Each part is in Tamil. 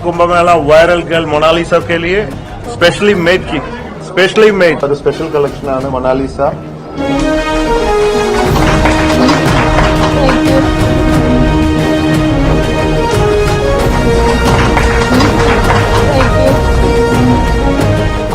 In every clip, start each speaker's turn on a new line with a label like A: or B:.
A: Kumbh Mela viral girl Mona Lisa के लिए स्पेशली मेड स्पेशल कलेक्शन ആണ് मोनालिसा।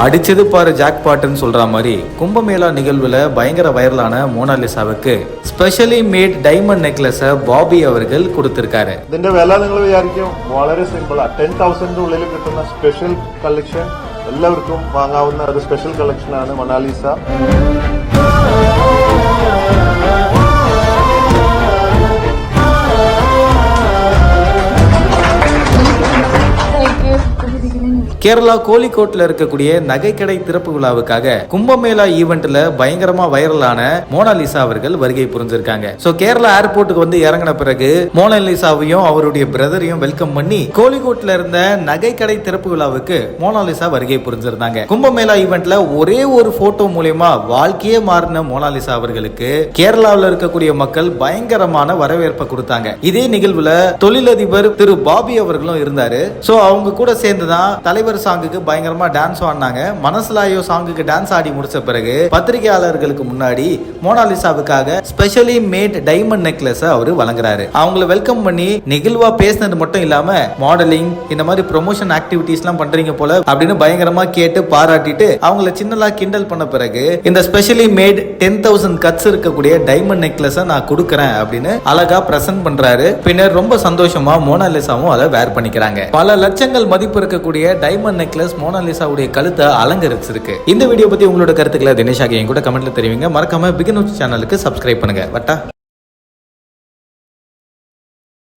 B: அடிச்சது பாரு ஜாக்பாட்னு சொல்ற மாதிரி கும்பமேளா நிகழ்வுல பயங்கர வைரலான மோனாலிசாவுக்கு ஸ்பெஷலி மேட் டைமண்ட் நெக்லஸ பாபி அவர்கள் கொடுத்திருக்காரு.
A: ഇതിന്റെ വില നിങ്ങൾ വിചാരിക്കും വളരെ സിമ്പിൾ ആ 10,000 ഉള്ളിൽ കിട്ടുന്ന സ്പെഷ്യൽ കളക്ഷൻ എല്ലാവർക്കും വാങ്ങാവുന്ന ഒരു സ്പെഷ്യൽ കളക്ഷൻ ആണ് മൊനാലിസ.
B: கேரளா கோழிக்கோட்ல இருக்கக்கூடிய நகைக்கடை திறப்பு விழாவுக்காக கும்பமேளா ஈவெண்ட்ல பயங்கரமா வைரலான மோனாலிசா அவர்கள் வருகை புரிஞ்சிருக்காங்க. சோ கேரளா ஏர்போர்ட்டுக்கு வந்து இறங்கின பிறகு மோனாலிசாவையும் அவருடைய பிரதரையும் வெல்கம் பண்ணி கோழிக்கோட்ல இருந்த நகைக்கடை திறப்பு விழாவுக்கு மோனாலிசா வருகை புரிஞ்சிருந்தாங்க. கும்பமேளா ஈவெண்ட்ல ஒரே ஒரு போட்டோ மூலமா வாழ்க்கையே மாறின மோனாலிசா அவர்களுக்கு கேரளாவில் இருக்கக்கூடிய மக்கள் பயங்கரமான வரவேற்பை கொடுத்தாங்க. இதே நிகழ்வுல தொழிலதிபர் திரு பாபி அவர்களும் இருந்தாரு. சோ அவங்க கூட சேர்ந்துதான் தலைவர் சாங்குக்கு பயங்கரமா டான்ஸ் ஆடினாங்க. மனசுலாயோ சாங்குக்கு டான்ஸ் ஆடி முடிச்ச பிறகு பத்திரிகையாளர்களுக்கு முன்னாடி மோனாலிசாவுக்காக ஸ்பெஷலி மேட் டைமண்ட் நெக்லஸ் அவரு வழங்குறாரு. அவங்களை வெல்கம் பண்ணி நெகிழ்வா பேசினது மட்டும் இல்லாம மாடலிங் இந்த மாதிரி ப்ரொமோஷன் ஆக்டிவிட்டிஸ் எல்லாம் பண்றீங்க போல அப்படின்னு பயங்கரமா கேட்டு பாராட்டிட்டு அவங்களை சின்னலா கிண்டல் பண்ண பிறகு இந்த ஸ்பெஷலி மேட் 10,000 கட்ஸ் இருக்கக்கூடிய டைமண்ட் நெக்லஸ் நான் கொடுக்கறேன் அப்படின்னு அழகா பிரசன்ட் பண்றாரு. பின்னர் ரொம்ப சந்தோஷமா மோனாலிசாவும் அதை வேர் பண்ணிக்கிறாங்க. பல லட்சங்கள் மதிப்பு இருக்கக்கூடிய டைமண்ட் நெக்லஸ் மோனாலிசாவுடைய கழுத்தை அலங்கரிச்சிருக்கு. இந்த வீடியோ பத்தி உங்களோட கருத்துக்களை தினேஷ் ஆகிய கூட கமெண்ட்ல தெரிவிங்க. மறக்காம பிகின் சேனலுக்கு சப்ஸ்கிரைப் பண்ணுங்க. வட்டா.